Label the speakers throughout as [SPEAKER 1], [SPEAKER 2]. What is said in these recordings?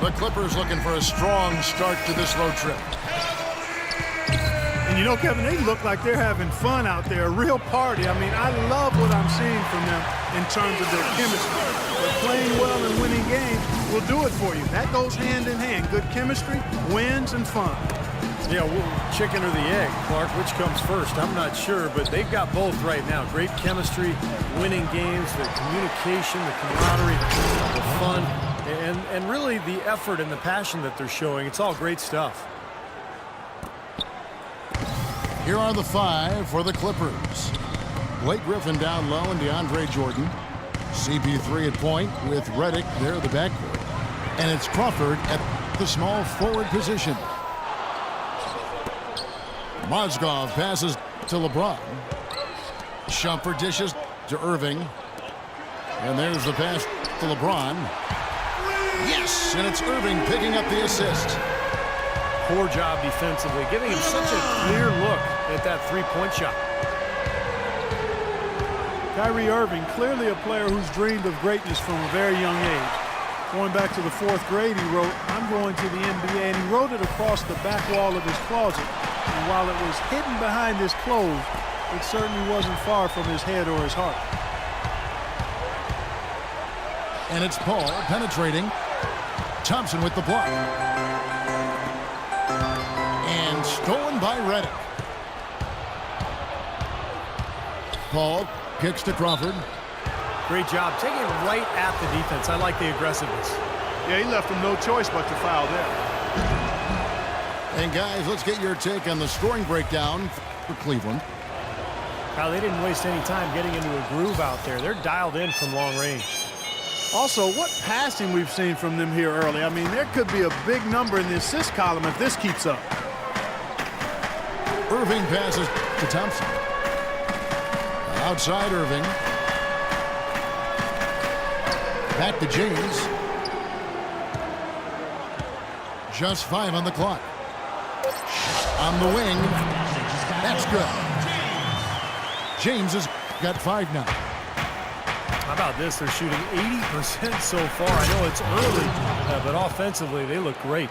[SPEAKER 1] The Clippers looking for a strong start to this road trip.
[SPEAKER 2] And you know, Kevin, they look like they're having fun out there, a real party. I mean, I love what I'm seeing from them in terms of their chemistry. But playing well and winning games will do it for you. That goes hand in hand. Good chemistry, wins, and fun.
[SPEAKER 3] Yeah, well, chicken or the egg, Clark, which comes first? I'm not sure, but they've got both right now. Great chemistry, winning games, the communication, the camaraderie, the fun, and really the effort and the passion that they're showing. It's all great stuff.
[SPEAKER 1] Here are the five for the Clippers. Blake Griffin down low and DeAndre Jordan. CP3 at point with Redick there at the backcourt. And it's Crawford at the small forward position. Mozgov passes to LeBron. Shumpert dishes to Irving. And there's the pass to LeBron. Yes, and it's Irving picking up the assist.
[SPEAKER 3] Poor job defensively, giving him such a clear look at that three-point shot.
[SPEAKER 2] Kyrie Irving, clearly a player who's dreamed of greatness from a very young age. Going back to the 4th grade, he wrote, "I'm going to the NBA," and he wrote it across the back wall of his closet. And while it was hidden behind his clothes, it certainly wasn't far from his head or his heart.
[SPEAKER 1] And it's Paul penetrating. Thompson with the block. And stolen by Redick. Paul kicks to Crawford.
[SPEAKER 3] Great job taking it right at the defense. I like the aggressiveness.
[SPEAKER 2] Yeah, he left him no choice but to foul there.
[SPEAKER 1] And guys, let's get your take on the scoring breakdown for Cleveland.
[SPEAKER 3] Now, they didn't waste any time getting into a groove out there. They're dialed in from long range.
[SPEAKER 2] Also, what passing we've seen from them here early. I mean, there could be a big number in the assist column if this keeps up.
[SPEAKER 1] Irving passes to Thompson. Outside Irving. Back to James. Just 5 on the clock. On the wing. That's good. James has got 5 now.
[SPEAKER 3] How about this? They're shooting 80% so far. I know it's early, but offensively, they look great.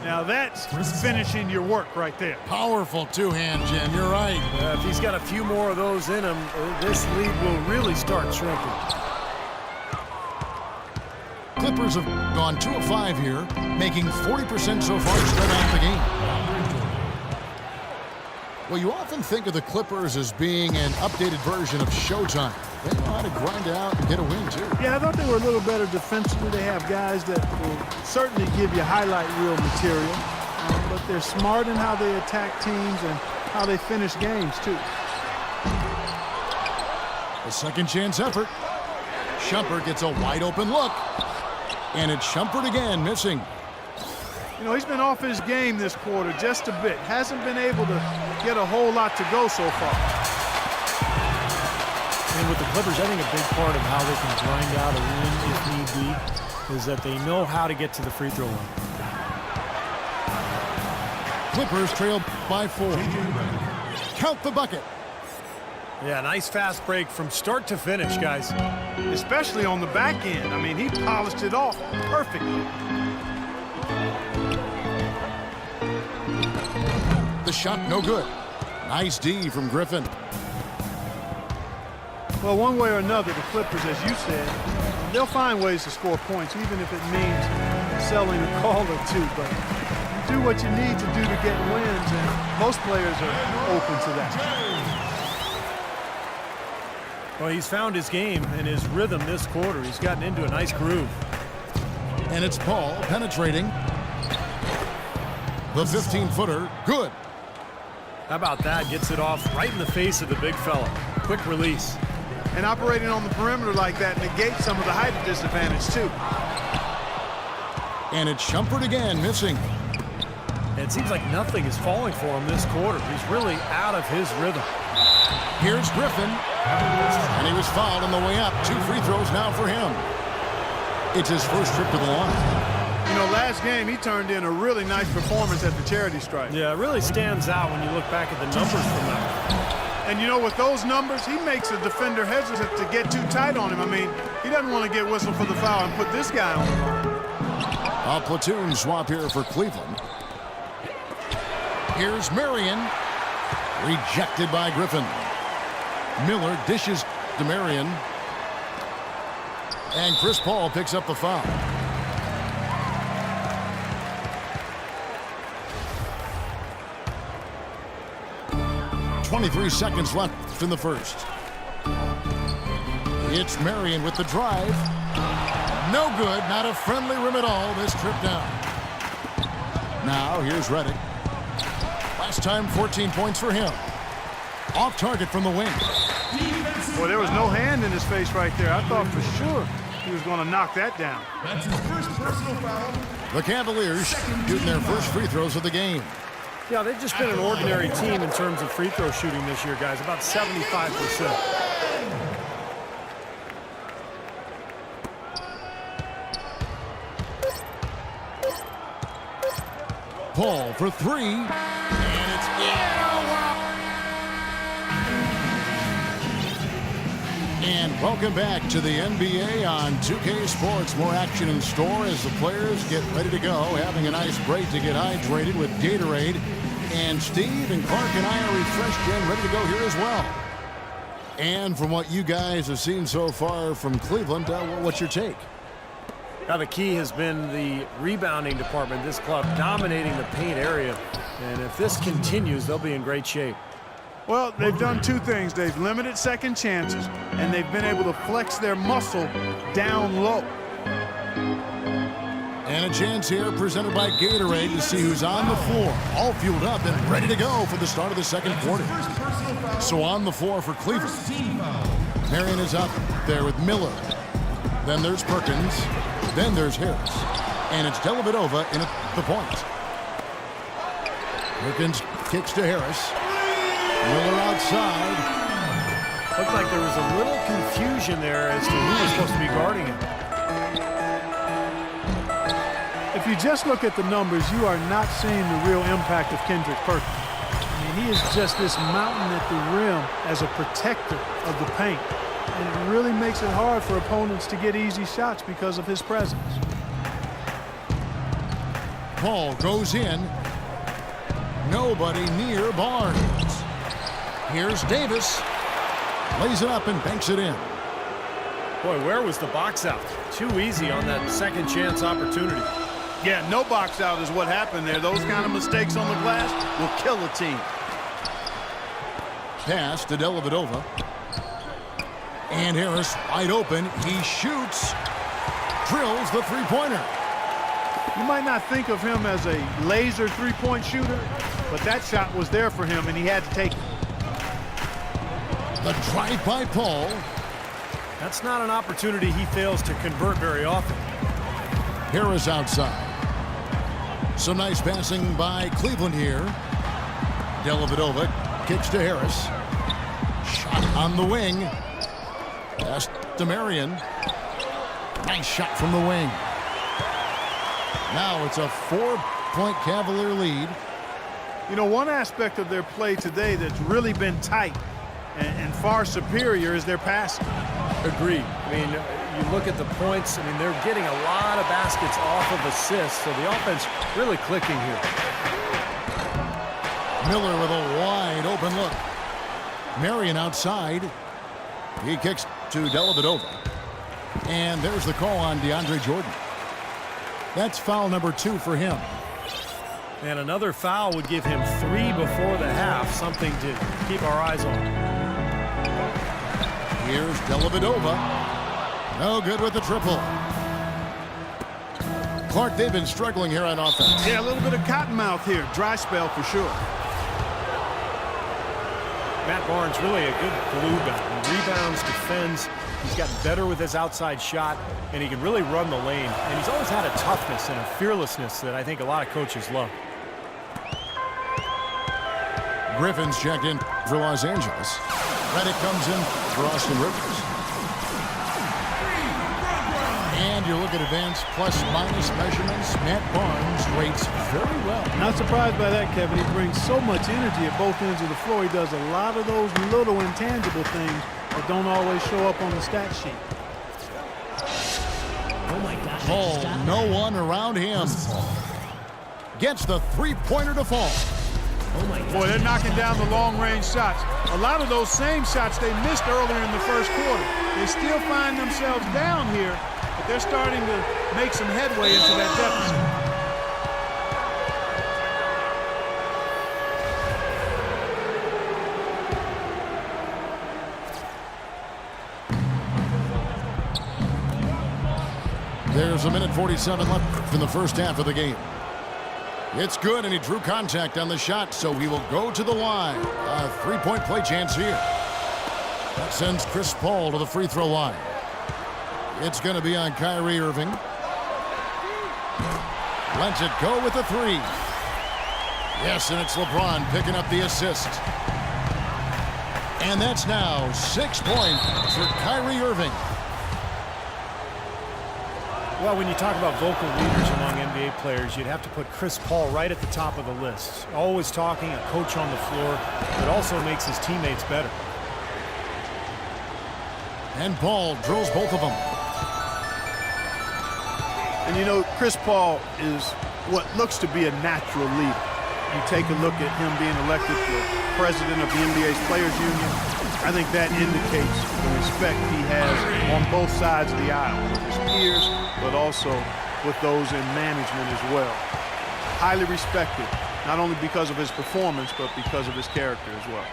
[SPEAKER 2] Now that's finishing your work right there.
[SPEAKER 1] Powerful two-hand, Jim. You're right.
[SPEAKER 3] If he's got a few more of those in him, this lead will really start shrinking.
[SPEAKER 1] Clippers have gone 2 of 5 here, making 40% so far to start out the game. Well, you often think of the Clippers as being an updated version of Showtime. They know how to grind out and get a win, too.
[SPEAKER 2] Yeah, I thought they were a little better defensively. They have guys that will certainly give you highlight reel material, but they're smart in how they attack teams and how they finish games, too.
[SPEAKER 1] A second chance effort. Shumpert gets a wide open look. And it's Shumpert again, missing.
[SPEAKER 2] You know, he's been off his game this quarter just a bit. Hasn't been able to get a whole lot to go so far.
[SPEAKER 3] And with the Clippers, I think a big part of how they can grind out a win if need be is that they know how to get to the free throw line.
[SPEAKER 1] Clippers trail by 4. Count the bucket.
[SPEAKER 3] Yeah, nice fast break from start to finish, guys.
[SPEAKER 2] Especially on the back end. I mean, he polished it off perfectly.
[SPEAKER 1] The shot no good. Nice D from Griffin.
[SPEAKER 2] Well, one way or another, the Clippers, as you said, they'll find ways to score points, even if it means selling a call or two. But you do what you need to do to get wins, and most players are open to that.
[SPEAKER 3] Well, he's found his game and his rhythm this quarter. He's gotten into a nice groove.
[SPEAKER 1] And it's Paul penetrating. The 15-footer, good.
[SPEAKER 3] How about that? Gets it off right in the face of the big fella. Quick release.
[SPEAKER 2] And operating on the perimeter like that negates some of the height disadvantage, too.
[SPEAKER 1] And it's Shumpert again, missing.
[SPEAKER 3] And it seems like nothing is falling for him this quarter. He's really out of his rhythm.
[SPEAKER 1] Here's Griffin. And he was fouled on the way up. 2 free throws now for him. It's his first trip to the line.
[SPEAKER 2] You know, last game he turned in a really nice performance at the charity stripe.
[SPEAKER 3] Yeah, it really stands out when you look back at the numbers from that.
[SPEAKER 2] And you know, with those numbers, he makes a defender hesitant to get too tight on him. I mean, he doesn't want to get whistled for the foul and put this guy on the line.
[SPEAKER 1] A platoon swap here for Cleveland. Here's Marion. Rejected by Griffin. Miller dishes to Marion. And Chris Paul picks up the foul. 23 seconds left in the first. It's Marion with the drive. No good. Not a friendly rim at all. This trip down. Now here's Redick. Last time 14 points for him. Off target from the wing.
[SPEAKER 2] Boy, there was no hand in his face right there. I thought for sure he was going to knock that down.
[SPEAKER 4] That's his first personal foul.
[SPEAKER 1] The Cavaliers shooting their first free throws of the game.
[SPEAKER 3] Yeah, they've just been an ordinary team in terms of free throw shooting this year, guys. About 75%.
[SPEAKER 1] Paul for three. And it's And welcome back to the NBA on 2K Sports. More action in store as the players get ready to go, having a nice break to get hydrated with Gatorade. And Steve and Clark and I are refreshed and ready to go here as well. And from what you guys have seen so far from Cleveland, what's your take?
[SPEAKER 3] Now, the key has been the rebounding department. This club dominating the paint area. And if this continues, they'll be in great shape.
[SPEAKER 2] Well, they've done two things. They've limited second chances, and they've been able to flex their muscle down low.
[SPEAKER 1] And a chance here presented by Gatorade to see who's on the floor. All fueled up and ready to go for the start of the second quarter. So on the floor for Cleveland. Marion is up there with Miller. Then there's Perkins. Then there's Harris. And it's Dellavedova in at the point. Perkins kicks to Harris. Miller outside.
[SPEAKER 3] Looked like there was a little confusion there as to who was supposed to be guarding him.
[SPEAKER 2] If you just look at the numbers, you are not seeing the real impact of Kendrick Perkins. I mean, he is just this mountain at the rim as a protector of the paint. And it really makes it hard for opponents to get easy shots because of his presence.
[SPEAKER 1] Paul goes in. Nobody near Barnes. Here's Davis. Lays it up and banks it in.
[SPEAKER 3] Boy, where was the box out? Too easy on that second chance opportunity.
[SPEAKER 2] Yeah, no box out is what happened there. Those kind of mistakes on the glass will kill a team.
[SPEAKER 1] Pass to Dellavedova. And Harris wide open. He shoots. Drills the three-pointer.
[SPEAKER 2] You might not think of him as a laser three-point shooter, but that shot was there for him, and he had to take it.
[SPEAKER 1] The drive by Paul.
[SPEAKER 3] That's not an opportunity he fails to convert very often.
[SPEAKER 1] Harris outside. Some nice passing by Cleveland here. Dellavedova kicks to Harris. Shot on the wing. Pass to Marion. Nice shot from the wing. Now it's a 4-point Cavalier lead.
[SPEAKER 2] You know, one aspect of their play today that's really been tight and far superior is their passing.
[SPEAKER 3] Agreed. I mean, you look at the points, I mean, they're getting a lot of baskets off of assists, so the offense really clicking here.
[SPEAKER 1] Miller with a wide open look. Marion outside. He kicks to Dellavedova. And there's the call on DeAndre Jordan. That's foul number 2 for him.
[SPEAKER 3] And another foul would give him 3 before the half, something to keep our eyes on.
[SPEAKER 1] Here's Dellavedova. No good with the triple. Clark, they've been struggling here on offense.
[SPEAKER 2] Yeah, a little bit of cottonmouth here. Dry spell for sure.
[SPEAKER 3] Matt Barnes really a good glue guy. He rebounds, defends. He's gotten better with his outside shot, and he can really run the lane. And he's always had a toughness and a fearlessness that I think a lot of coaches love.
[SPEAKER 1] Griffin's checked in for Los Angeles. Redick comes in for Austin Rivers. And you look at advanced plus-minus measurements. Matt Barnes rates very well.
[SPEAKER 2] Not surprised by that, Kevin. He brings so much energy at both ends of the floor. He does a lot of those little intangible things that don't always show up on the stat sheet.
[SPEAKER 5] Oh my God.
[SPEAKER 1] Paul, no one around him. Gets the three-pointer to fall.
[SPEAKER 2] Boy, they're knocking down the long-range shots. A lot of those same shots they missed earlier in the first quarter. They still find themselves down here, but they're starting to make some headway into that deficit.
[SPEAKER 1] There's a minute 47 left in the first half of the game. It's good, and he drew contact on the shot, so he will go to the line. A three-point play chance here. That sends Chris Paul to the free throw line. It's going to be on Kyrie Irving. Lets it go with a three. Yes, and it's LeBron picking up the assist. And that's now 6 points for Kyrie Irving.
[SPEAKER 3] Well, when you talk about vocal leaders among NBA players, you'd have to put Chris Paul right at the top of the list. Always talking, a coach on the floor, but also makes his teammates better.
[SPEAKER 1] And Paul drills both of them.
[SPEAKER 2] And you know, Chris Paul is what looks to be a natural leader. You take a look at him being elected the president of the NBA's Players Union. I think that indicates the respect he has on both sides of the aisle, with his peers, but also with those in management as well. Highly respected, not only because of his performance, but because of his character as well.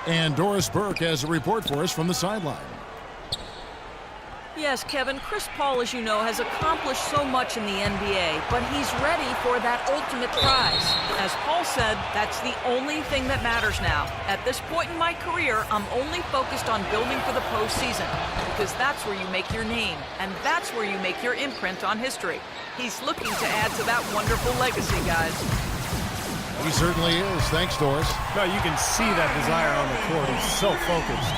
[SPEAKER 1] And Doris Burke has a report for us from the sideline.
[SPEAKER 5] Yes, Kevin, Chris Paul, as you know, has accomplished so much in the NBA, but he's ready for that ultimate prize. As Paul said, that's the only thing that matters now. At this point in my career, I'm only focused on building for the postseason, because that's where you make your name, and that's where you make your imprint on history. He's looking to add to that wonderful legacy, guys.
[SPEAKER 1] He certainly is. Thanks, Doris.
[SPEAKER 3] Well, you can see that desire on the court. He's so focused.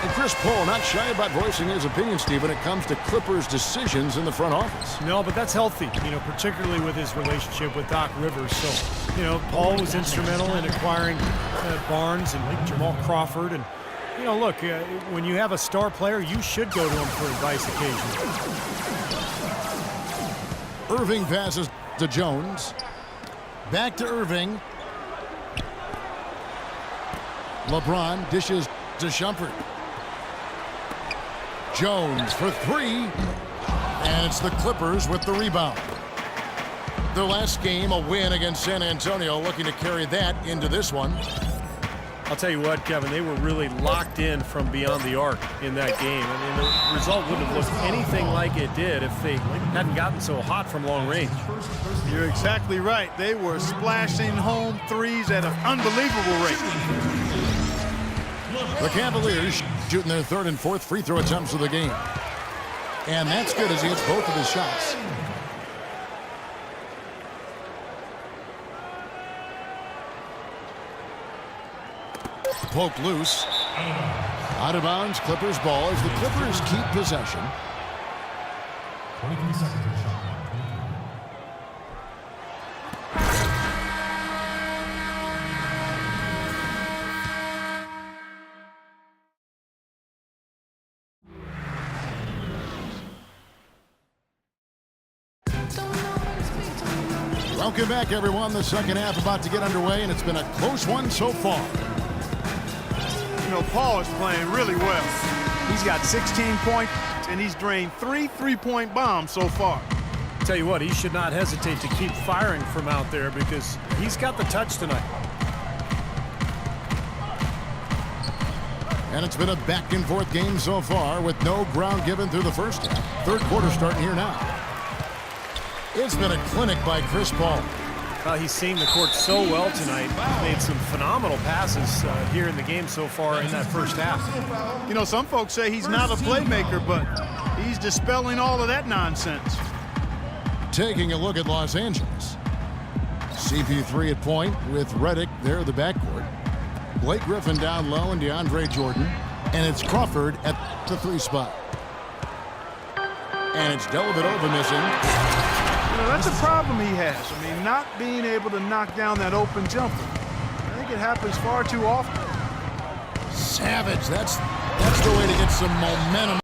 [SPEAKER 1] And Chris Paul not shy about voicing his opinion, Steve, when it comes to Clippers' decisions in the front office.
[SPEAKER 3] No, but that's healthy, you know, particularly with his relationship with Doc Rivers. So, you know, Paul was instrumental in acquiring Barnes and Jamal Crawford. And, you know, look, when you have a star player, you should go to him for advice occasionally.
[SPEAKER 1] Irving passes to Jones. Back to Irving. LeBron dishes to Shumpert. Jones for three. And it's the Clippers with the rebound. Their last game, a win against San Antonio, looking to carry that into this one.
[SPEAKER 3] I'll tell you what, Kevin, they were really locked in from beyond the arc in that game. I mean, the result wouldn't have looked anything like it did if they hadn't gotten so hot from long range.
[SPEAKER 2] You're exactly right. They were splashing home threes at an unbelievable rate.
[SPEAKER 1] The Cavaliers shooting their third and fourth free throw attempts of the game. And that's good as he hits both of his shots. Poked loose. Out of bounds, Clippers ball as the Clippers keep possession.
[SPEAKER 6] 23 seconds to shot.
[SPEAKER 1] Welcome back, everyone. The second half about to get underway, and it's been a close one so far.
[SPEAKER 2] You know, Paul is playing really well. He's got 16 points, and he's drained 3 three-point bombs so far.
[SPEAKER 3] Tell you what, he should not hesitate to keep firing from out there because he's got the touch tonight.
[SPEAKER 1] And it's been a back-and-forth game so far with no ground given through the first half. Third quarter starting here now. It's been a clinic by Chris Paul.
[SPEAKER 3] He's seen the court so well tonight. Made some phenomenal passes here in the game so far in that first half.
[SPEAKER 2] You know, some folks say he's not a playmaker, but he's dispelling all of that nonsense.
[SPEAKER 1] Taking a look at Los Angeles. CP3 at point with Redick there in the backcourt. Blake Griffin down low and DeAndre Jordan. And it's Crawford at the 3 spot. And it's Dellavedova missing.
[SPEAKER 2] You know, that's a problem he has. I mean, not being able to knock down that open jumper. I think it happens far too often.
[SPEAKER 1] Savage, that's That's the way to get some momentum.